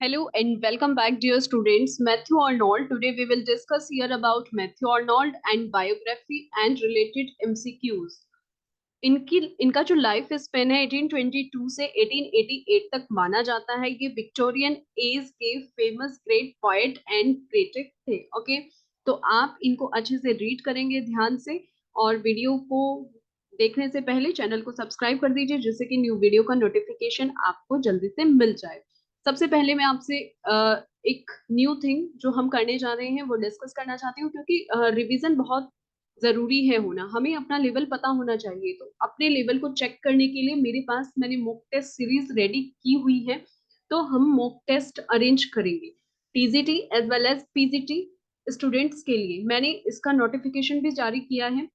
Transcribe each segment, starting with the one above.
Hello and welcome back, dear students. Matthew Arnold. Today we will discuss here about Matthew Arnold and biography and related MCQs. इनका जो life span है 1822 से 1888 तक माना जाता है। ये विक्टोरियन एज के famous great poet and critic थे। ओके, तो आप इनको अच्छे से रीड करेंगे ध्यान से, और वीडियो को देखने से पहले चैनल को सब्सक्राइब कर दीजिए जिससे कि न्यू वीडियो का नोटिफिकेशन आपको जल्दी से मिल जाए। सबसे पहले मैं आपसे एक न्यू थिंग जो हम करने जा रहे हैं वो डिस्कस करना चाहती हूँ, क्योंकि रिवीजन बहुत जरूरी है होना। हमें अपना लेवल पता होना चाहिए, तो अपने लेवल को चेक करने के लिए मेरे पास मैंने मॉक टेस्ट सीरीज रेडी की हुई है। तो हम मॉक टेस्ट अरेंज करेंगे TGT as well as PGT students के लिए। मैंने इसका नोटिफिकेशन भी जारी किया है।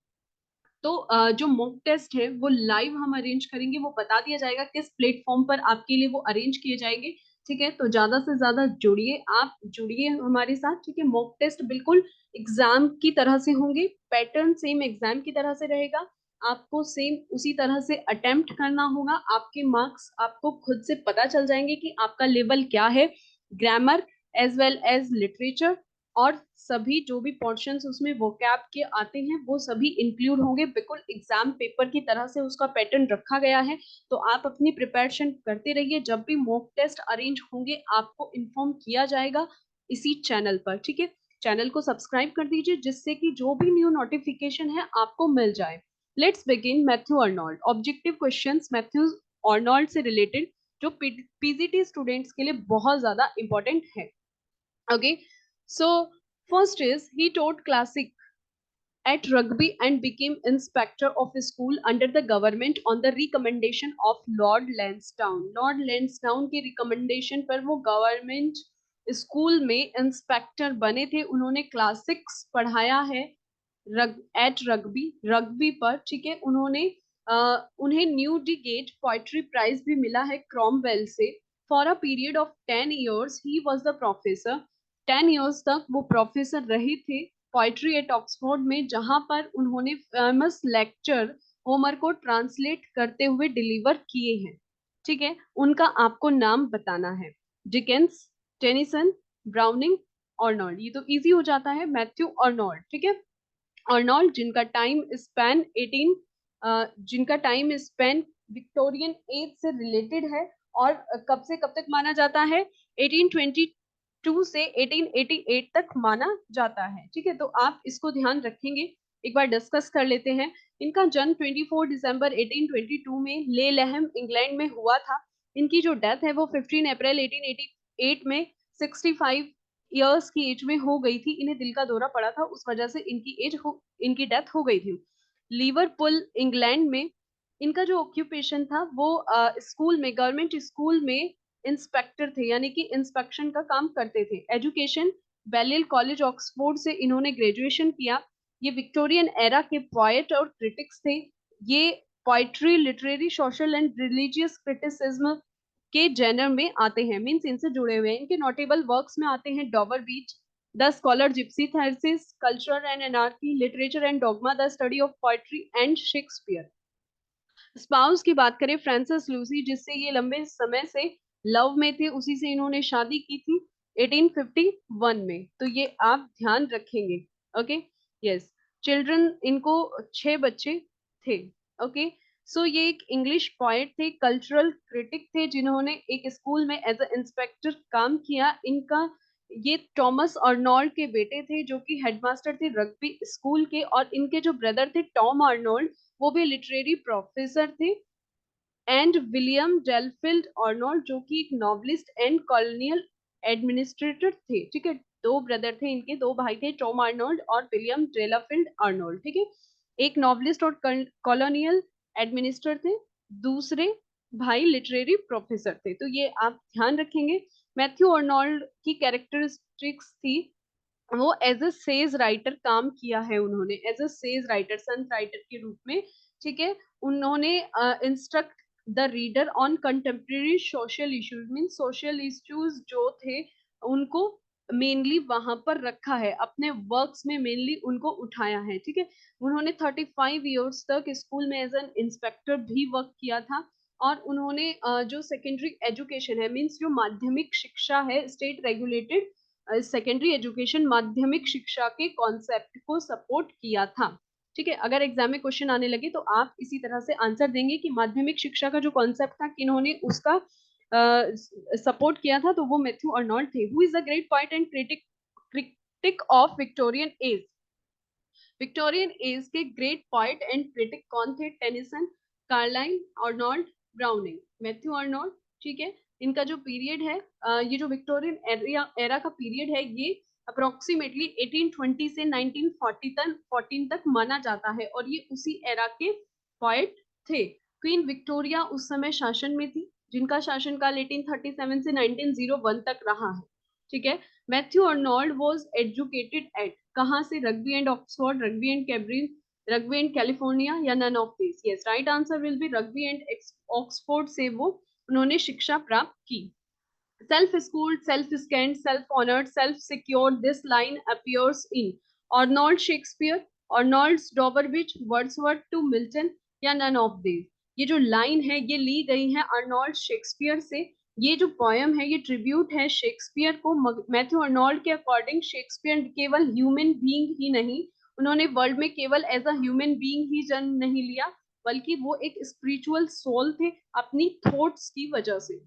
तो जो मॉक टेस्ट है वो लाइव हम अरेंज करेंगे, वो बता दिया जाएगा किस प्लेटफॉर्म पर आपके लिए वो अरेंज किए जाएंगे। ठीक है, तो ज्यादा से ज्यादा जुड़िए, आप जुड़िए हमारे साथ। ठीक है, मॉक टेस्ट बिल्कुल एग्जाम की तरह से होंगे, पैटर्न सेम एग्जाम की तरह से रहेगा। आपको सेम उसी तरह से अटेम्प्ट करना होगा। आपके मार्क्स आपको खुद से पता चल जाएंगे कि आपका लेवल क्या है। Grammar as well as literature और सभी जो भी पोर्शंस उसमें वोकैब के आते हैं वो सभी इंक्लूड होंगे। बिल्कुल एग्जाम पेपर की तरह से उसका पैटर्न रखा गया है। तो आप अपनी प्रिपरेशन करते रहिए, जब भी मॉक टेस्ट अरेंज होंगे आपको इन्फॉर्म किया जाएगा इसी चैनल पर। ठीक है, चैनल को सब्सक्राइब कर दीजिए जिससे कि जो भी न्यू नोटिफिकेशन है आपको मिल जाए। Let's begin. Matthew Arnold objective questions Matthew Arnold से रिलेटेड जो पीजीटी स्टूडेंट्स के लिए बहुत ज्यादा इंपॉर्टेंट है। Okay, so first is he taught classic at Rugby and became inspector of a school under the government on the recommendation of Lord Lansdowne. Lord Lansdowne की recommendation पर वो government school में inspector बने थे। उन्होंने classics पढ़ाया है eight rugby पर। ठीक है, उन्हें न्यू डिगेट पोइट्री प्राइज भी मिला है क्रॉमवेल से। For a period of 10 years he was the professor. 10 years तक वो प्रोफेसर रहे थे पोइट्री एट ऑक्सफोर्ड में, जहां पर उन्होंने फेमस लेक्चर होमर को ट्रांसलेट करते हुए डिलीवर किए हैं। ठीक है, उनका आपको नाम बताना है। Dickens, Tennyson, browning, Arnold. ये तो इजी हो जाता है, मैथ्यू अर्नोल्ड। ठीक है, अर्नोल्ड जिनका टाइम स्पेन विक्टोरियन एज से रिलेटेड है। और कब से कब तक माना जाता है? 1822 से 1888 तक माना जाता है। ठीक है, तो आप इसको ध्यान रखेंगे। एक बार डिस्कस कर लेते हैं। इनका जन्म 24 दिसंबर 1822 में ले लहम इंग्लैंड में हुआ था। इनकी जो डेथ है वो 15 अप्रैल 1888 में 65 ईयर्स की एज में हो गई थी। इन्हें दिल का दौरा पड़ा था, उस वजह से इनकी डेथ हो गई थी। लिवरपूल इंग्लैंड में इनका जो ऑक्यूपेशन था वो स्कूल में, गवर्नमेंट स्कूल में इंस्पेक्टर थे, यानी कि इंस्पेक्शन का काम करते थे। एजुकेशन बेलियल कॉलेज ऑक्सफोर्ड से इन्होंने ग्रेजुएशन किया। ये विक्टोरियन एरा के पोएट और क्रिटिक्स थे। ये poetry, literary, social and religious criticism के जेनर में आते हैं, मीन्स इनसे जुड़े हुए हैं। इनके नोटेबल वर्क्स में आते हैं डॉवर बीच, the scholar, Gypsy thesis, culture and anarchy, literature and dogma, the study of poetry and Shakespeare. Spouse की बात करें, फ्रांसिस लूसी, जिससे ये लंबे समय से लव में थे, उसी से इन्होंने शादी की थी 1851 में। तो ये आप ध्यान रखेंगे। Okay, yes. चिल्ड्रन, इनको 6 बच्चे थे। ओके, सो ये एक इंग्लिश पोएट थे, कल्चरल क्रिटिक थे, जिन्होंने एक स्कूल में एज अ इंस्पेक्टर काम किया। इनका ये टॉमस अर्नोल्ड के बेटे थे जो कि हेडमास्टर थे रग्बी स्कूल के, और इनके जो ब्रदर थे टॉम अर्नोल्ड, वो भी लिटरेरी प्रोफेसर थे। एंड विलियम डेलफील्ड अर्नोल्ड जो कि एक नॉवलिस्ट एंड कॉलोनियल एडमिनिस्ट्रेटर थे। ठीक है, 2 ब्रदर थे इनके, 2 भाई थे, टॉम अर्नोल्ड और विलियम डेलाफील्ड अर्नोल्ड। ठीक है, एक नॉवलिस्ट और कॉलोनियल एडमिनिस्ट्रेटर थे, दूसरे भाई लिटरेरी प्रोफेसर थे। तो ये आप ध्यान रखेंगे। मैथ्यू अर्नोल्ड की कैरेक्टरिस्टिक्स थी, वो एज अ सेज राइटर काम किया है। उन्होंने as a says writer, Sant writer के रूप में। ठीक है, उन्होंने instruct the reader on contemporary social issues, mean social issues जो थे उनको मेनली वहां पर रखा है, अपने वर्क्स में मेनली उनको उठाया है। ठीक है, उन्होंने 35 ईयर्स तक स्कूल में एज एन इंस्पेक्टर भी वर्क किया था। और उन्होंने जो सेकेंडरी एजुकेशन है, मीन्स जो माध्यमिक शिक्षा है, स्टेट रेगुलेटेड सेकेंडरी एजुकेशन, माध्यमिक शिक्षा के कॉन्सेप्ट को सपोर्ट किया था। ठीक है, अगर एग्जाम में क्वेश्चन आने लगे तो आप इसी तरह से आंसर देंगे कि माध्यमिक शिक्षा का जो कॉन्सेप्ट था, किन्होंने उसका सपोर्ट किया था, तो वो मैथ्यू अर्नोल्ड थे। Who is the great poet and critic of Victorian age? Victorian age के ग्रेट पोएट एंड क्रिटिक कौन थे? Tennyson, Carlyle, Arnold, Browning. Matthew Arnold. ठीक है, इनका जो पीरियड है, ये जो विक्टोरियन एरा का पीरियड है, ये अप्रोक्सीमेटली 1820 से 1914 तक माना जाता है, और ये उसी एरा के पोएट थे। क्वीन विक्टोरिया उस समय शासन में थी, जिनका शासनकाल 1837 से 1901 तक रहा है। ठीक है, Matthew Arnold was educated at, कहाँ से? Rugby and Oxford, Rugby and Cambridge, Rugby and California, या none of this? Yes, right answer will be Rugby and Oxford से वो उन्होंने शिक्षा प्राप्त की। Self schooled, self scanned, self honoured, self secured, this line appears in Arnold Shakespeare, Arnold's Dover Beach, Wordsworth to Milton, या none of this? ये जो line है ये ली गई है अर्नोल्ड शेक्सपियर से। ये जो पोयम है ये ट्रिब्यूट है शेक्सपियर को। मैथ्यू अर्नोल्ड के अकॉर्डिंग शेक्सपियर केवल ह्यूमन बीइंग ही नहीं, उन्होंने वर्ल्ड में केवल एज अ ह्यूमन बीइंग ही जन्म नहीं लिया, बल्कि वो एक स्पिरिचुअल सोल थे अपनी थॉट्स की वजह से।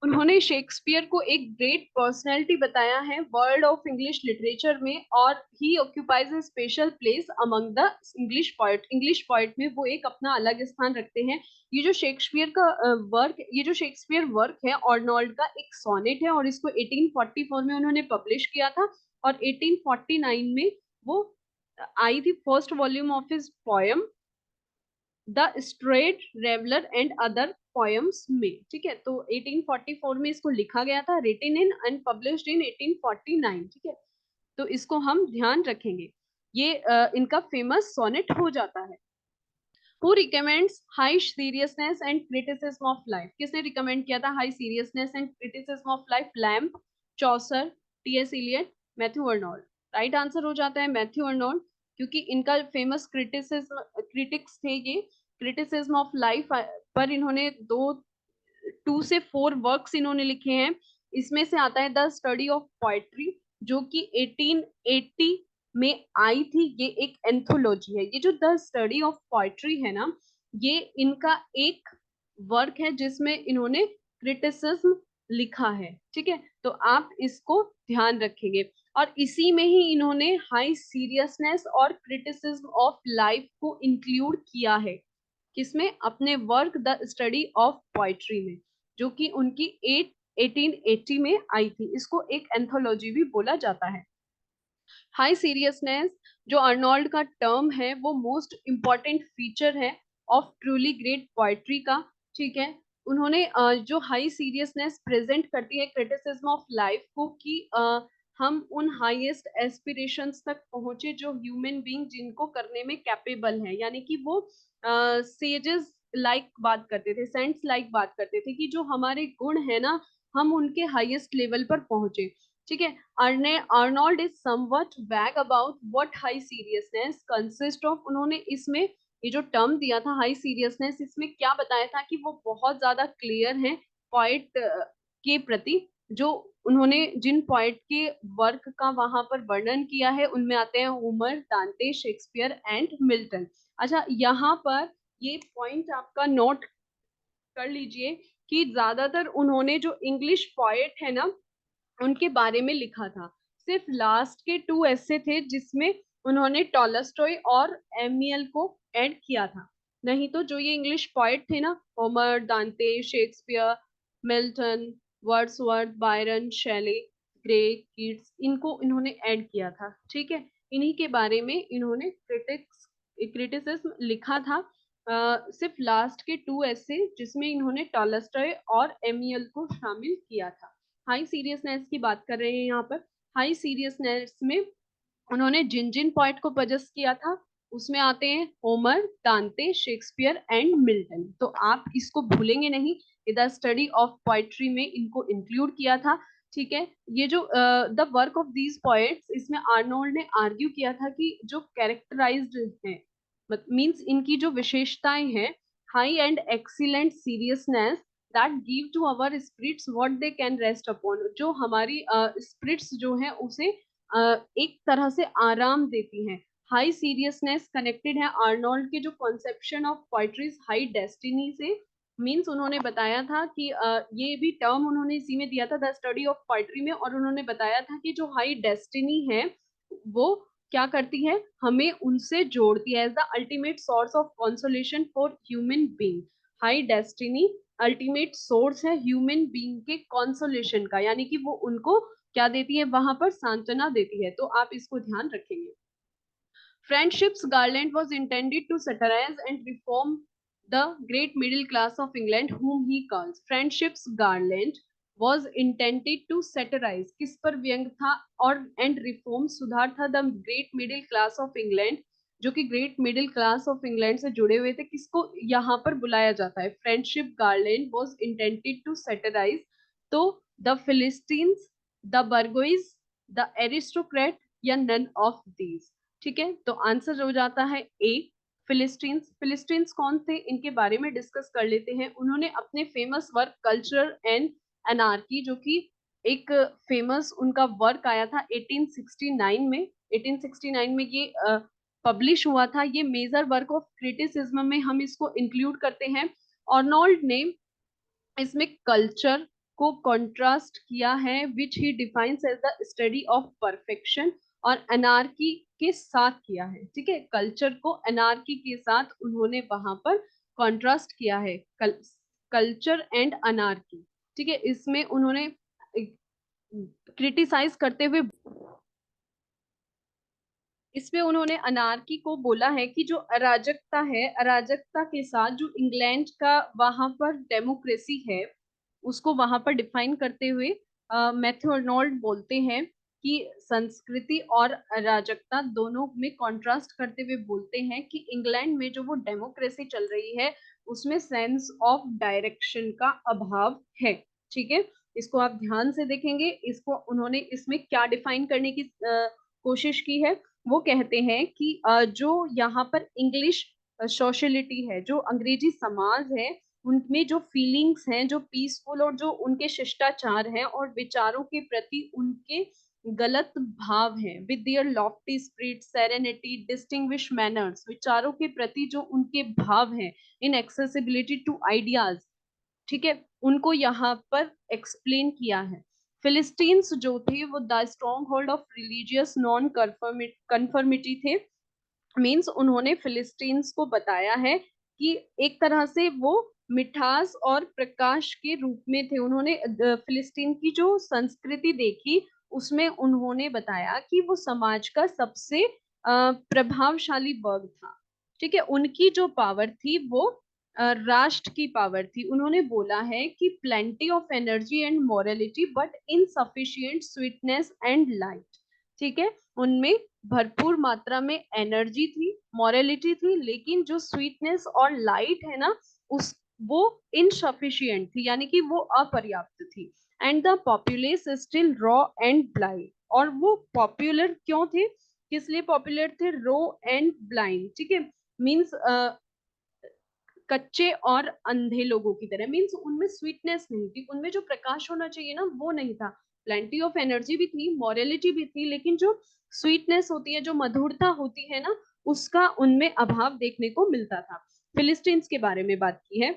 उन्होंने शेक्सपियर को एक ग्रेट पर्सनैलिटी बताया है वर्ल्ड ऑफ इंग्लिश लिटरेचर में, और he occupies a special place among the English poet. English poet में वो एक अपना अलग स्थान रखते हैं। ये जो शेक्सपियर का वर्क, ये जो शेक्सपियर वर्क है अर्नोल्ड का, एक सोनेट है, और इसको 1844 में उन्होंने पब्लिश किया था, और 1849 में वो आई थी first volume of his poem the strayed reveller and other poems में। ठीक है, तो 1844 में इसको लिखा गया था, written in and published in 1849। ठीक है, तो इसको हम ध्यान रखेंगे, ये इनका फेमस सोनेट हो जाता है। Who recommends high seriousness and criticism of life? किसने रिकमेंड किया था high seriousness and criticism of life? Lamb, Chaucer, T S. Eliot, Matthew Arnold. Right answer हो जाता है मैथ्यू अर्नोल्ड, क्योंकि इनका फेमस क्रिटिक्स थे ये। क्रिटिसिज्म ऑफ लाइफ पर इन्होंने 2 से 4 वर्क्स इन्होंने लिखे हैं। इसमें से आता है द स्टडी ऑफ पोएट्री, जो कि 1880 में आई थी। ये एक एंथोलॉजी है। ये जो द स्टडी ऑफ पोएट्री है ना, ये इनका एक वर्क है जिसमें इन्होंने क्रिटिसिज्म लिखा है। ठीक है, तो आप इसको ध्यान रखेंगे, और इसी में ही इन्होंने हाई सीरियसनेस और क्रिटिसिज्म ऑफ लाइफ को इंक्लूड किया है। किसमें? अपने work the study of poetry में, जो कि उनकी 1880 में आई थी। इसको एक एंथोलॉजी भी बोला जाता है। हाई सीरियसनेस जो अर्नोल्ड का टर्म है, वो मोस्ट इंपॉर्टेंट फीचर है ऑफ ट्रूली ग्रेट पोएट्री का। ठीक है, उन्होंने जो हाई सीरियसनेस प्रेजेंट करती है क्रिटिसिज्म ऑफ लाइफ को, कि हम उन हाईएस्ट एस्पिरेशंस तक पहुंचे जो ह्यूमन बीइंग जिनको करने में कैपेबल है, यानी कि वो सेजेस लाइक बात करते थे, सेंट्स लाइक बात करते थे, कि जो हमारे गुण है ना, हम उनके हाईएस्ट लेवल पर पहुंचे। ठीक है, अर्नोल्ड इज समवट वैग about what high seriousness consist of. उन्होंने इसमें ये जो टर्म दिया था हाई सीरियसनेस, इसमें क्या बताया था कि वो बहुत ज्यादा क्लियर है पोएट के प्रति। जो उन्होंने जिन पोएट के वर्क का वहां पर वर्णन किया है, उनमें आते हैं होमर, दांते, शेक्सपियर एंड मिल्टन। अच्छा, यहाँ पर ये पॉइंट आपका नोट कर लीजिए कि ज्यादातर उन्होंने जो इंग्लिश पोएट है ना, उनके बारे में लिखा था। सिर्फ लास्ट के 2 ऐसे थे जिसमें उन्होंने टॉलस्टॉय और एमियल को ऐड किया था। नहीं तो जो ये इंग्लिश पोएट थे ना, होमर, दांते, Shakespeare, Milton, Wordsworth, Byron, शेले, grey, Keats, इनको इन्होंने ऐड किया था। ठीक है, इन्हीं के बारे में इन्होंने क्रिटिसिज्म लिखा था। सिर्फ लास्ट के 2 ऐसे जिसमें इन्होंने टॉलस्टॉय और एमियल को शामिल किया था। हाई सीरियसनेस की बात कर रहे हैं यहाँ पर। हाई सीरियसनेस में उन्होंने जिन जिन पॉइंट को पजेस्ट किया था, उसमें आते हैं होमर, दांते, शेक्सपियर एंड मिल्टन। तो आप इसको भूलेंगे नहीं, द स्टडी ऑफ पोएट्री में इनको इंक्लूड किया था। ठीक है, ये जो the work of these poets, इसमें आर्नोल्ड ने आर्ग्यू किया था कि जो कैरेक्टराइज्ड है, मींस इनकी जो विशेषताएं हैं, high and excellent seriousness that give to our spirits what they can rest upon, जो हमारी spirits जो है उसे एक तरह से आराम देती हैं। हाई सीरियसनेस कनेक्टेड है आर्नोल्ड के जो conception of poetry high destiny से। मीन्स उन्होंने बताया था कि ये भी टर्म उन्होंने इसी में दिया था द स्टडी ऑफ पोइट्री में, और उन्होंने बताया था कि जो हाई डेस्टिनी है वो क्या करती है, हमें उनसे जोड़ती है as the ultimate source of consolation for human being. High destiny ultimate source है ह्यूमन बीइंग के कंसोलेशन का, यानी कि वो उनको क्या देती है, वहां पर सांत्वना देती है। तो आप इसको ध्यान रखेंगे। Friendship's Garland was intended to satirize and reform the great middle class of England, whom he calls. Friendship's Garland was intended to satirize, किस पर व्यंग था, और and reform सुधार था the great middle class of England, जो कि great middle class of England से जुड़े हुए थे। किसको यहाँ पर बुलाया जाता है, friendship garland was intended to satirise, तो the philistines, the bourgeois, the aristocrat, या नन ऑफ दीज। ठीक है, तो आंसर हो जाता है ए, फिलिस्टीन्स। फिलिस्टीन्स कौन थे, इनके बारे में डिस्कस कर लेते हैं। उन्होंने अपने famous work culture and anarchy, जो कि एक फेमस उनका वर्क आया था 1869 में, 1869 में ये पब्लिश हुआ था। ये मेजर वर्क ऑफ क्रिटिसिज्म में हम इसको इंक्लूड करते हैं। अर्नोल्ड ने इसमें कल्चर को कॉन्ट्रास्ट किया है, which he defines as the study of perfection, और अनार्की के साथ किया है। ठीक है, कल्चर को अनार्की के साथ उन्होंने वहां पर कॉन्ट्रास्ट किया है, कल्चर एंड अनार्की। ठीक है, इसमें उन्होंने क्रिटिसाइज करते हुए इसमें उन्होंने अनार्की को बोला है कि जो अराजकता है, अराजकता के साथ जो इंग्लैंड का वहां पर डेमोक्रेसी है, उसको वहां पर डिफाइन करते हुए मैथ्यू अर्नोल्ड बोलते हैं कि संस्कृति और अराजकता दोनों में कॉन्ट्रास्ट करते हुए बोलते हैं कि इंग्लैंड में जो वो डेमोक्रेसी चल रही है उसमें सेंस ऑफ डायरेक्शन का अभाव है। ठीक है, इसको आप ध्यान से देखेंगे। इसको उन्होंने इसमें क्या डिफाइन करने की कोशिश की है, वो कहते हैं कि जो यहाँ पर इंग्लिश सोशलिटी है, जो अंग्रेजी समाज है, उनमें जो फीलिंग्स हैं, जो पीसफुल और जो उनके शिष्टाचार हैं और विचारों के प्रति उनके गलत भाव हैं, with their Lofty spirit, serenity, distinguish manners, विचारों के प्रति जो उनके भाव हैं, इन एक्सेसिबिलिटी टू आइडियाज, ठीक है, उनको यहाँ पर एक्सप्लेन किया है। फिलिस्टीन्स जो थे वो the strong hold of religious non conformity थे। मीन्स उन्होंने फिलिस्टीन्स को बताया है कि एक तरह से वो मिठास और प्रकाश के रूप में थे। उन्होंने फिलिस्तीन की जो संस्कृति देखी, उसमें उन्होंने बताया कि वो समाज का सबसे प्रभावशाली वर्ग था। ठीक है, उनकी जो पावर थी वो राष्ट्र की पावर थी। उन्होंने बोला है कि plenty of energy and morality but insufficient sweetness and light. ठीक है, उनमें भरपूर मात्रा में एनर्जी थी, मोरालिटी थी, लेकिन जो स्वीटनेस और लाइट है ना, उस वो इनसफिशिएंट थी, यानी कि वो अपर्याप्त थी। And the populace still raw and blind, और वो पॉपुलर क्यों थे, किस लिए पॉपुलर थे, रॉ एंड ब्लाइंड। ठीक है, मीन्स कच्चे और अंधे लोगों की तरह। मीन्स उनमें स्वीटनेस नहीं थी, उनमें जो प्रकाश होना चाहिए ना वो नहीं था। प्लेंटी ऑफ एनर्जी भी थी, मोरालिटी भी थी, लेकिन जो स्वीटनेस होती है, जो मधुरता होती है ना, उसका उनमें अभाव देखने को मिलता था। फिलिस्टीन्स के बारे में बात की है,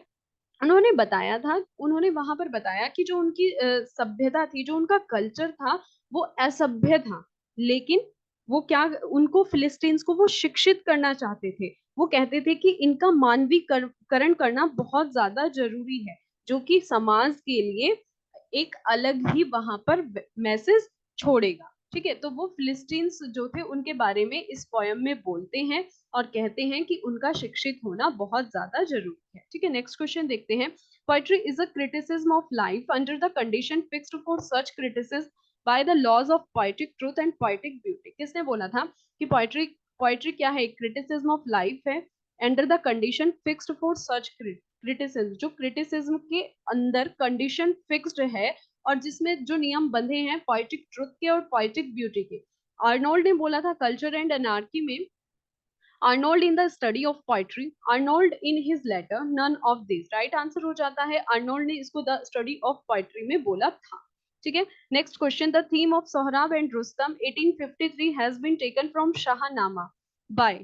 उन्होंने बताया था, उन्होंने वहां पर बताया कि जो उनकी सभ्यता थी, जो उनका कल्चर था, वो असभ्य था। लेकिन वो क्या, उनको फिलिस्तीन्स को वो शिक्षित करना चाहते थे। वो कहते थे कि इनका मानवीकरण करना बहुत ज्यादा जरूरी है, जो कि समाज के लिए एक अलग ही वहां पर मैसेज छोड़ेगा। ठीक है, तो वो फिलिस्तीन्स जो थे उनके बारे में इस पोयम में बोलते हैं और कहते हैं कि उनका शिक्षित होना बहुत ज्यादा जरूरी है। ठीक है, नेक्स्ट क्वेश्चन देखते हैं। Poetry is a criticism of life under the condition fixed for such criticism by the laws of poetic truth and poetic beauty. किसने बोला था कि पोएट्री पोएट्री क्या है, क्रिटिसिज्म ऑफ लाइफ है under the condition fixed for such criticism, जो criticism के अंदर कंडीशन फिक्स्ड है और जिसमें जो नियम बंधे हैं पोएटिक ट्रुथ के और पोएटिक ब्यूटी के। आर्नोल्ड ने बोला था कल्चर एंड एनार्की में Arnold in the study of poetry, Arnold in his letter, none of this. Right answer हो जाता है अर्नोल्ड ने इसको द स्टडी ऑफ पोइट्री में बोला था। ठीक है, next question, the theme of Sohrab and Rustum 1853 has been taken from Shahnameh by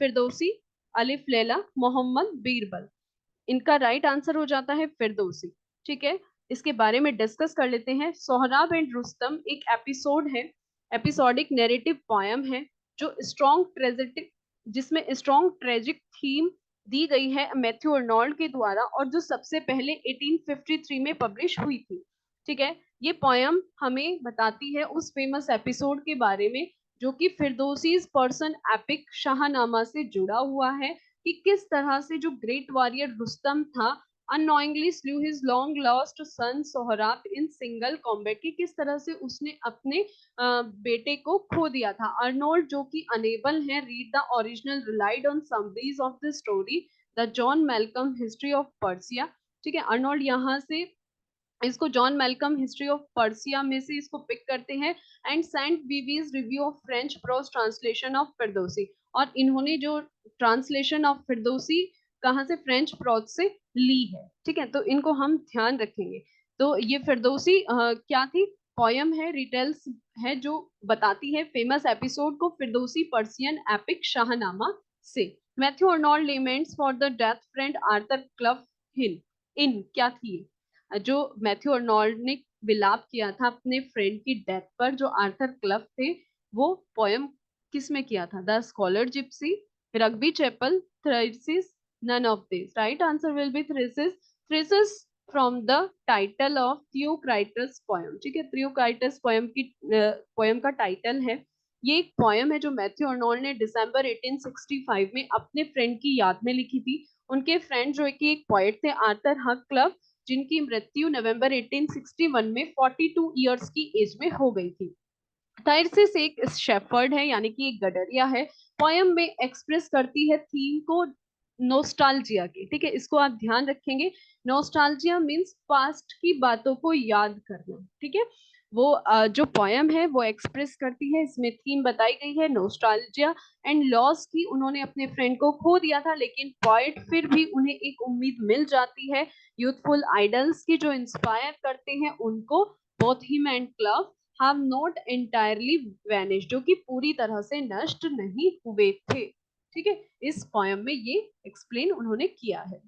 Firdausi, Alif Laila, Mohammad Birbal. इनका राइट आंसर हो जाता है फिरदौसी। ठीक है, इसके बारे में डिस्कस कर लेते हैं। सोहराब एंड रुस्तम एक एपिसोड है, एपिसोडिक नैरेटिव पोयम है जो स्ट्रॉन्ग ट्रेजिक, जिसमें स्ट्रॉन्ग ट्रेजिक थीम दी गई है मैथ्यू अर्नोल्ड के द्वारा और जो सबसे पहले 1853 में पब्लिश हुई थी। ठीक है, ये पोयम हमें बताती है उस फेमस एपिसोड के बारे में जो कि फिरदौसीज पर्सन एपिक शाहनामा से जुड़ा हुआ है कि किस तरह से जो ग्रेट वॉरियर रुस्तम था unknowingly slew his long lost son Sohrab in single combat, की किस तरह से उसने अपने बेटे को खो दिया था। अर्नोल्ड जो कि अनेबल है read the original, relied on summaries of the story, the John Malcolm history of Persia. ठीक है, अर्नोल्ड यहाँ से इसको John Malcolm history of Persia में से इसको पिक करते हैं and Sainte Beuve's review of French prose translation of Firdausi, और इन्होंने जो ट्रांसलेशन ऑफ फिरदौसी कहाँ से, फ्रेंच प्रोस से ली है। ठीक है, तो इनको हम ध्यान रखेंगे। तो ये फिरदौसी क्या थी, पोयम है, रिटेल्स है जो बताती है फेमस एपिसोड को फिरदौसी पर्सियन एपिक शाहनामा से। Matthew Arnold laments for the death friend Arthur Clough hill in, क्या थी जो मैथ्यू अर्नोल्ड ने विलाप किया था अपने फ्रेंड की डेथ पर जो आर्थर क्लफ थे, वो पोयम किस में किया था, the scholar gipsy, Rugby Chapel, Thyrsis, none of this. Right answer will be Thyrsis, Thyrsis from the title of Theocritus poem. ठीक है, थियोक्राइटस पोयम की पोयम का टाइटल है। ये एक पोयम है जो मैथ्यू अर्नोल्ड ने दिसंबर 1865 में अपने फ्रेंड की याद में लिखी थी। उनके फ्रेंड जो कि एक पोएट थे आर्थर हक क्लब, जिनकी मृत्यु नवंबर 1861 में 42 इयर्स की एज में हो गई थी। थायरसिस एक शेफर्ड है यानी कि एक गडरिया है। पोयम में एक्सप्रेस करती है थीम को नोस्टाल्जिया की। ठीक है, इसको आप ध्यान रखेंगे। नोस्टाल्जिया मींस पास्ट की बातों को याद करना। ठीक है, वो जो पोयम है वो एक्सप्रेस करती है, इसमें थीम बताई गई है नोस्टाल्जिया एंड लॉस की। उन्होंने अपने फ्रेंड को खो दिया था लेकिन पोएट फिर भी उन्हें एक उम्मीद मिल जाती है यूथफुल आइडल्स की जो इंस्पायर करते हैं उनको। Both him and Clough have not entirely vanished, जो कि पूरी तरह से नष्ट नहीं हुए थे। ठीक है, इस पोयम में ये एक्सप्लेन उन्होंने किया है।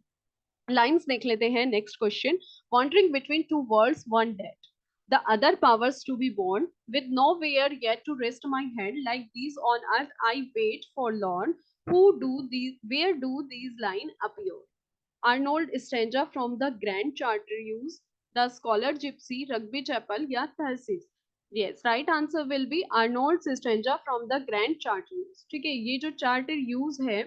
लाइंस देख लेते हैं। Next question, wandering between two worlds one dead, the other powers to be born, with nowhere yet to rest my head, like these on earth I wait forlorn, who do these, where do these line appear? Arnold Stranger from the Grand Chartreuse, the Scholar Gypsy, Rugby Chapel या Tharsis? Yes, right answer will be Arnold Stranger from the Grand Chartreuse. ठीक है, ये जो Chartreuse है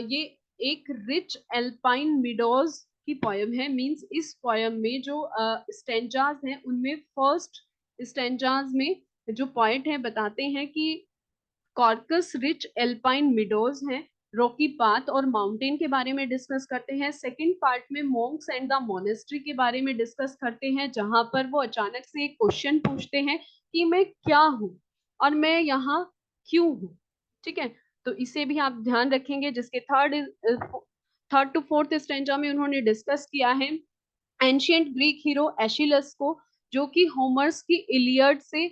ये एक rich alpine meadows की poem है। मींस इस पोयम में जो स्टेंजाज हैं उनमें फर्स्ट स्टेंजाज में जो पॉइंट है बताते हैं कि कॉर्कस रिच एल्पाइन मिडोज हैं, रॉकी पाथ और माउंटेन के बारे में डिस्कस करते हैं। सेकंड पार्ट में मॉन्क्स एंड द मोनेस्ट्री के बारे में डिस्कस करते हैं जहां पर वो अचानक से एक क्वेश्चन पूछते हैं कि मैं क्या हूँ और मैं यहाँ क्यों हूँ। ठीक है, तो इसे भी आप ध्यान रखेंगे। जिसके थर्ड टू फोर्थ स्टेंजा में उन्होंने डिस्कस किया है एंशियंट ग्रीक हीरो एशिलस को, जो कि होमर्स की इलियड से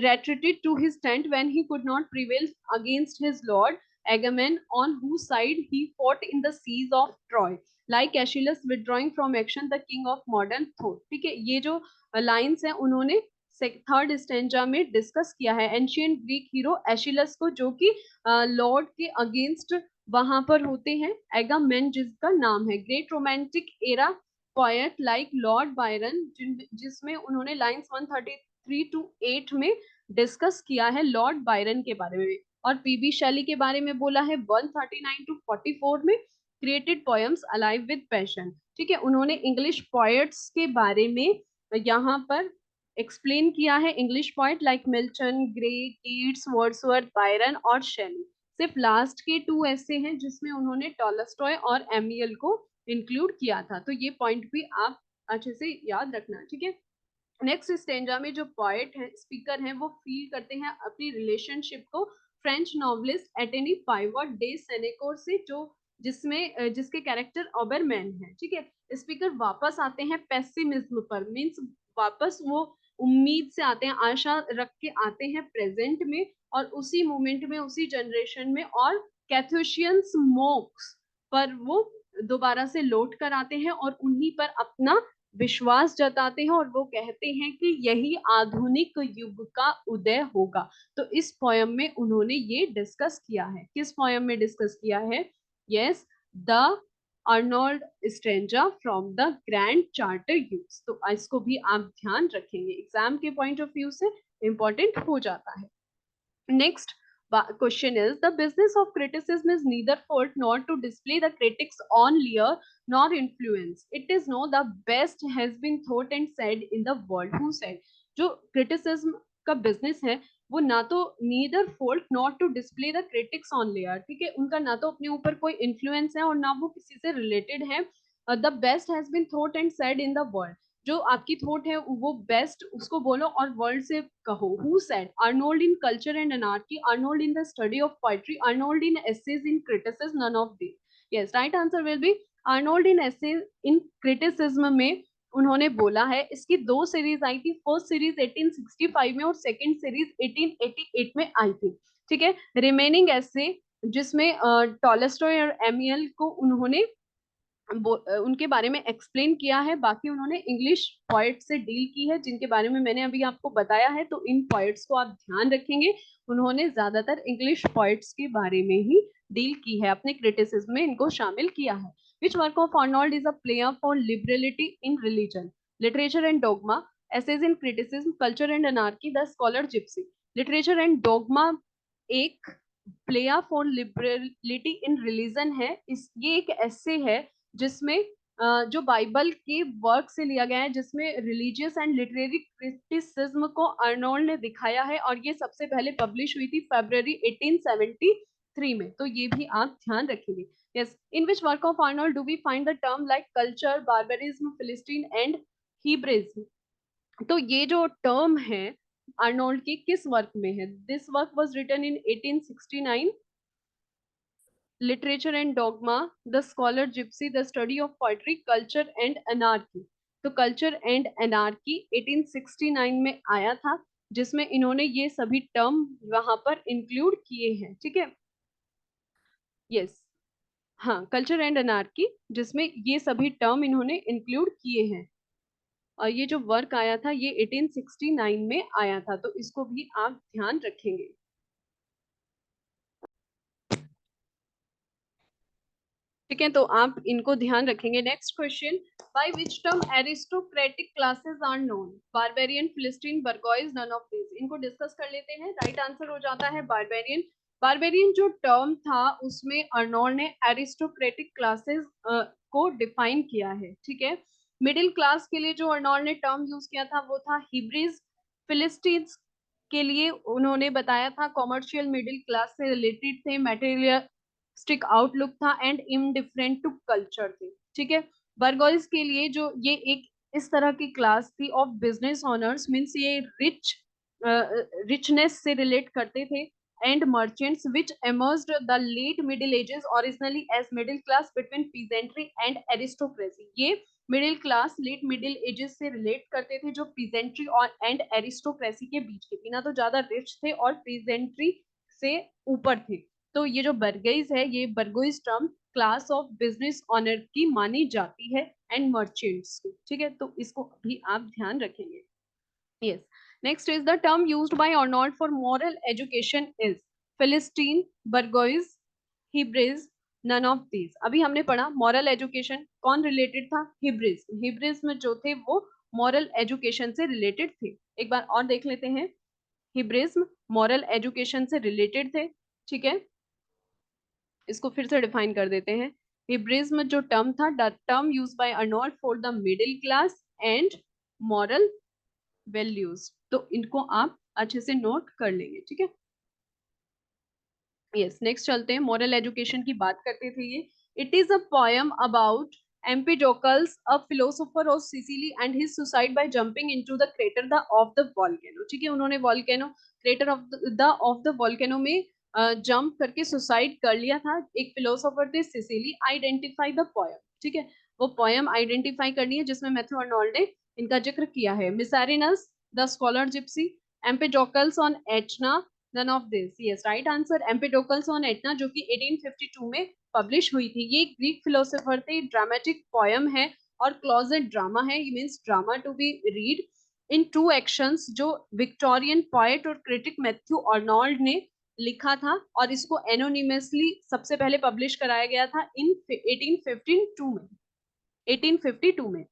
retreated to his tent when he could not prevail against his lord Agamemnon, on whose side he fought in the siege of Troy. Like Achilles withdrawing from action, the king of modern thought. ठीक है, ये जो lines हैं उन्होंने third stanza में discuss किया है। Ancient Greek hero एशिलस को जो कि लॉर्ड के अगेंस्ट वहां पर होते हैं, एगामेन जिसका नाम है। Great romantic era poet like Lord Byron, जिसमें उन्होंने लाइंस 133 to 8 में डिस्कस किया है लॉर्ड बायरन के बारे में, और पीबी शैली के बारे में बोला है 139 to 44 में, created poems alive with passion. ठीक है, उन्होंने इंग्लिश पोएट्स के बारे में यहाँ पर एक्सप्लेन किया है। English poet like Milton, grey, Keats, Wordsworth, Byron और शैली। सिर्फ लास्ट के 2 ऐसे हैं जिसमें उन्होंने टॉलस्टॉय और एमियल को इंक्लूड किया था। तो ये पॉइंट भी आप अच्छे से याद रखना। ठीक है, नेक्स्ट स्टेंजा में जो पोएट है, स्पीकर है, वो फील करते हैं अपनी रिलेशनशिप को फ्रेंच नॉवलिस्ट एटेनी पाइवट डे सेनेकोर से, जो जिसके कैरेक्टर ओबरमैन है, ठीक है। स्पीकर वापस आते हैं पेसिमिज्म पर, मींस वापस वो उम्मीद से आते हैं, आशा रख के आते हैं प्रेजेंट में, और उसी मोमेंट में, उसी जनरेशन में, और कैथोशियंस मोक्स पर वो दोबारा से लौट कर आते हैं और उन्हीं पर अपना विश्वास जताते हैं, और वो कहते हैं कि यही आधुनिक युग का उदय होगा। तो इस पोयम में उन्होंने ये डिस्कस किया है। किस पोयम में डिस्कस किया है? Yes, the Arnold stanza from the grand charter use. तो इसको भी आप ध्यान रखेंगे, एग्जाम के पॉइंट ऑफ व्यू से इंपॉर्टेंट हो जाता है। Next question is, the business of criticism is neither fault nor to display the critics on leer nor influence. It is no the best has been thought and said in the world. Who said? जो criticism का business है, वो ना तो neither fault nor to display the critics on leer, ठीक है, उनका ना तो अपने ऊपर कोई influence है और ना वो किसी से related है। The best has been thought and said in the world. जो आपकी थॉट है वो बेस्ट, उसको बोलो और वर्ल्ड से कहो। Who said? Arnold in culture and anarchy, Arnold in the study of poetry, Arnold in essays in criticism, none of this. Yes, right answer will be Arnold in essays in criticism में उन्होंने बोला है। इसकी दो series आई थी, first series 1865 में और second series 1888 में आई थी, ठीक है। रिमेनिंग एसे जिसमें टॉलस्टॉय और एमियल को उन्होंने उनके बारे में एक्सप्लेन किया है, बाकी उन्होंने इंग्लिश पोएट से डील की है, जिनके बारे में मैंने अभी आपको बताया है। तो इन पोएट्स को आप ध्यान रखेंगे, उन्होंने ज्यादातर इंग्लिश पोएट्स के बारे में ही डील की है, अपने क्रिटिसिज्म में इनको शामिल किया है। Which work of Arnold is a plea for liberality in religion, literature and dogma, essays in criticism, culture and anarchy, the scholar gipsy. Literature and dogma एक plea for liberality in religion है, ये एक ऐसे है जिसमें जो Bible के work से लिया गया है, जिसमें रिलीजियस एंड लिटरेरी क्रिटिसिज्म को अर्नोल्ड ने दिखाया है, और ये सबसे पहले पब्लिश हुई थी फरवरी 1873 में। तो ये भी आप ध्यान रखेंगे। Yes, in which work of Arnold do we find the term like culture, barbarism, philistine and Hebraism? तो ये जो टर्म है अर्नोल्ड की किस वर्क में है? This work was written in 1869, literature and dogma, the scholar gipsy, the study of poetry, culture and anarchy. तो culture and anarchy 1869 में आया था, जिसमें इन्होंने ये सभी टर्म वहां पर इंक्लूड किए हैं, ठीक है। यस, हाँ, कल्चर एंड एनार्की, जिसमें ये सभी टर्म इन्होंने इंक्लूड किए हैं। और ये जो वर्क आया था ये 1869 में आया था, तो इसको भी आप ध्यान रखेंगे। ठीक है, तो आप इनको ध्यान रखेंगे। Next question, by which term aristocratic classes are known? Barbarian, philistine, bourgeois, none of this. इनको डिस्कस कर लेते हैं। राइट आंसर हो जाता है बारबेरियन। बारबेरियन जो टर्म था उसमें अर्नोल्ड ने एरिस्टोक्रेटिक क्लासेस को डिफाइन किया है, ठीक है। मिडिल क्लास के लिए जो अर्नोल्ड ने टर्म यूज किया था वो था हिब्रिज। फिलिस्टीन्स के लिए उन्होंने बताया था कॉमर्शियल मिडिल क्लास से रिलेटेड थे, मटेरियल स्टिक आउटलुक था एंड इनडिफरेंट टू कल्चर थे, ठीक है। बर्गोइज के लिए जो ये एक इस तरह की क्लास थी ऑफ बिजनेस ऑनर्स, मींस ये रिचनेस से रिलेट करते थे, and merchants which emerged the late middle ages originally as middle class between peasantry and aristocracy. ये middle class late middle ages से रिलेट करते थे, जो पीजेंट्री और एंड एरिस्टोक्रेसी के बीच के थे, ना तो ज्यादा रिच थे और पीजेंट्री से ऊपर थे। तो ये जो बर्गेज है, ये bourgeois term class of business owner की मानी जाती है एंड मर्चेंट्स की, ठीक है। तो इसको भी आप ध्यान रखेंगे। Yes, next is the term used by Arnold for moral education is philistine, bourgeois, Hebraism, none of these. अभी हमने पढ़ा मॉरल एजुकेशन कौन रिलेटेड था? हिब्रिज। हिब्रिज में जो थे वो मॉरल एजुकेशन से रिलेटेड थे। एक बार और देख लेते हैं, हिब्रिज्म मॉरल एजुकेशन से रिलेटेड थे, ठीक है। इसको फिर से डिफाइन कर देते हैं। हिब्रिज्म जो टर्म था, the term used by Arnold for the middle class and moral values. तो इनको आप अच्छे से नोट कर लेंगे, ठीक है। यस, नेक्स्ट चलते हैं। मॉरल एजुकेशन की बात करते थे ये। It is a poem about Empedocles, a philosopher of Sicily, and his suicide by jumping into the crater of the volcano, ठीक है। उन्होंने volcano crater of the volcano में जंप करके सुसाइड कर लिया था। एक फिलोसोफर थे सिसिली। आइडेंटिफाई द पोयम, ठीक है, वो पोयम आइडेंटिफाई करनी है जिसमें मैथ्यू अर्नोल्ड ने इनका जिक्र किया है। Mycerinus, the scholar gipsy, Empedocles on Etna, none of this. Yes, right answer Empedocles on Etna, जो कि 1852 में पब्लिश हुई थी। ये ग्रीक फिलोसोफर थे। ड्रामेटिक पोयम है और क्लोजेट ड्रामा है। ये means drama to be read in two actions, जो विक्टोरियन पोएट और क्रिटिक मैथ्यू अर्नोल्ड ने लिखा था, और इसको एनोनिमसली सबसे पहले पब्लिश कराया गया था इन 1852 में।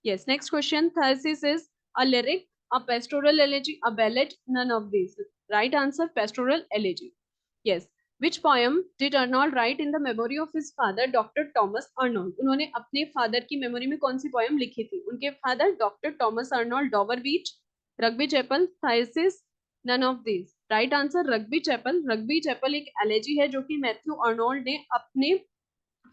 Yes, next question, Thyrsis is a lyric, a pastoral elegy, a ballad, none of this. Right answer pastoral elegy. Yes, which poem did Arnold write in the memory of his father Dr. Thomas Arnold? उन्होंने अपने father की memory में कौन सी poem लिखी थी? उनके father doctor Thomas Arnold, Dover Beach, Rugby Chapel, Thyrsis, none of this. Right answer Rugby Chapel. Rugby Chapel एक elegy है जो कि मैथ्यू अर्नोल्ड ने अपने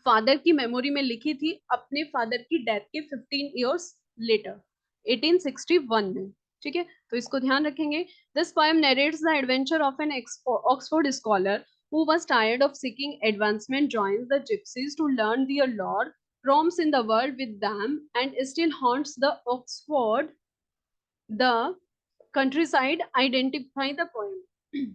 फादर की मेमोरी में लिखी थी, अपने फादर की डेथ के 15 इयर्स लेटर, 1861 में। ठीक है, तो इसको ध्यान रखेंगे। This poem narrates the adventure of an Oxford scholar who was tired of seeking advancement, joins the gypsies to learn their lore, roams in the world with them, and still haunts the Oxford, the countryside. Identify the poem।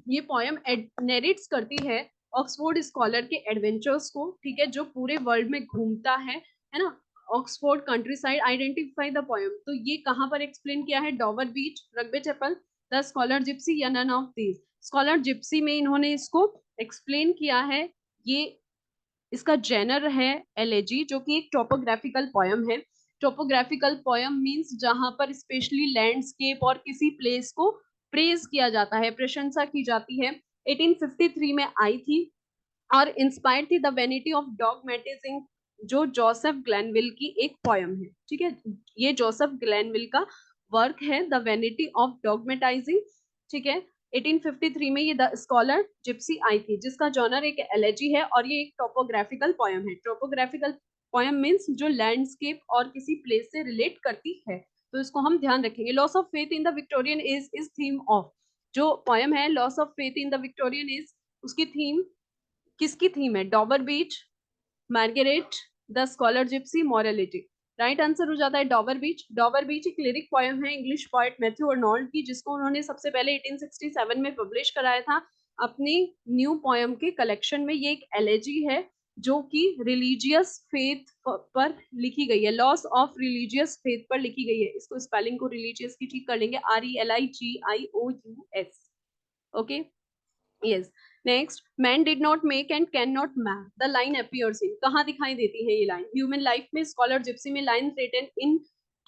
ये poem narrates करती है Oxford scholar के adventures को, ठीक है, जो पूरे world में घूमता है ना। Oxford countryside. Identify the poem, तो ये कहाँ पर एक्सप्लेन किया है? Dover Beach, Rugby Chapel, the scholar gipsy, या none of these. Scholar gipsy में इन्होंने इसको एक्सप्लेन किया है। ये इसका जेनर है एलेजी, जो कि एक टोपोग्राफिकल पोयम है। टोपोग्राफिकल पोयम मींस जहां पर स्पेशली लैंडस्केप और किसी प्लेस को प्रेज किया जाता है, प्रशंसा की जाती है। 1853 में आई थी और इंस्पायर्ड थी द वेनिटी ऑफ डॉगमेटिज्म, जो जोसेफ ग्लेनविल की एक पोयम है। ठीक है, ये जोसेफ ग्लेनविल का वर्क है, द वेनिटी ऑफ डॉगमेटाइजिंग। ठीक है, 1853 में ये द स्कॉलर जिप्सी आई थी, जिसका जॉनर एक एलेजी है और ये एक टोपोग्राफिकल पोयम है। टोपोग्राफिकल पोयम मींस जो लैंडस्केप और किसी प्लेस से रिलेट करती है, तो इसको हम ध्यान रखेंगे। Loss of faith in the Victorian age is theme of, जो पोयम है loss of faith in the Victorian age, उसकी थीम किसकी थीम है? Dover Beach, Margaret, the scholar gipsy, morality. Right answer हो जाता है डॉबर बीच। डॉबर बीच एक lyric poem है इंग्लिश पोएट मैथ्यू अर्नोल्ड की, जिसको उन्होंने सबसे पहले 1867 में पब्लिश कराया था अपनी न्यू पोयम के कलेक्शन में। ये एक एलेजी है जो कि रिलीजियस फेथ पर लिखी गई है, लॉस ऑफ रिलीजियस फेथ पर लिखी गई है। इसको स्पेलिंग को रिलीजियस की ठीक कर लेंगे, RELIGIOUS। Okay, yes. Next, man did not make and can not mar, the line appears in, कहाँ दिखाई देती है ये लाइन? ह्यूमन लाइफ में, स्कॉलर जिप्सी में, line written in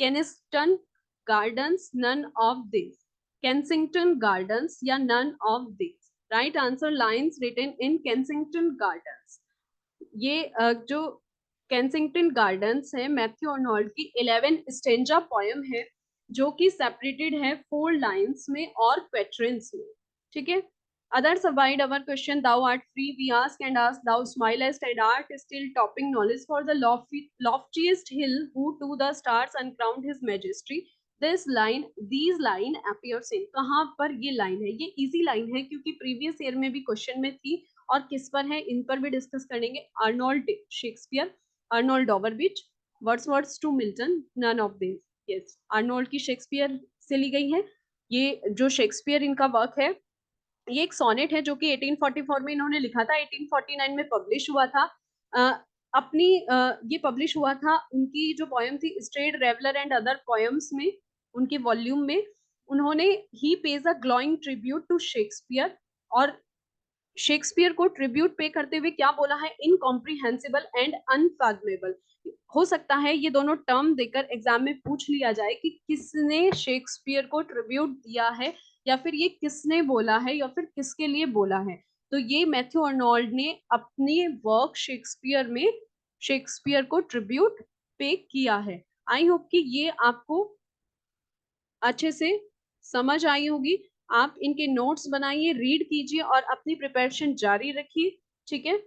Kensington Gardens, none of this. Kensington Gardens या none of this. Right answer lines written in Kensington Gardens. ये जो केंसिंगटन गार्डन्स है मैथ्यू अर्नोल्ड की 11 स्टेंजा पोयम है, जो कि सेपरेटेड है 4 लाइन्स में और क्वेट्रेंस में। ठीक है, others abide our question, thou art free, we ask and ask, thou smilest and art still topping knowledge for the loftiest hill who to the stars uncrowned his majesty। this line, these line appears in, कहाँ पर ये line है? ये easy line है क्योंकि previous year में भी question में थी, और किस पर है इन पर भी डिस्कस करेंगे। Arnold Shakespeare, Arnold Dover Beach, Wordsworth to Milton, none of this. Yes, Arnold की शेक्सपियर से ली गई है। ये जो शेक्सपियर इनका वर्क है, ये एक सोनेट है जो कि 1844 में इन्होंने लिखा था, 1849 में पब्लिश हुआ था। ये पब्लिश हुआ था उनकी जो पोयम थी strayed reveller and other poems में, उनके वॉल्यूम में। उन्होंने ही pays a glowing tribute to Shakespeare, और शेक्सपियर को ट्रिब्यूट पे करते हुए क्या बोला है? Incomprehensible and unfathomable. हो सकता है ये दोनों टर्म देकर एग्जाम में पूछ लिया जाए कि किसने शेक्सपियर को ट्रिब्यूट दिया है, या फिर ये किसने बोला है, या फिर किसके लिए बोला है। तो ये मैथ्यू अर्नोल्ड ने अपने वर्क शेक्सपियर में शेक्सपियर को ट्रिब्यूट पे किया है। आई होप कि ये आपको अच्छे से समझ आई होगी। आप इनके नोट्स बनाइए, रीड कीजिए और अपनी प्रिपरेशन जारी रखिए। ठीक है,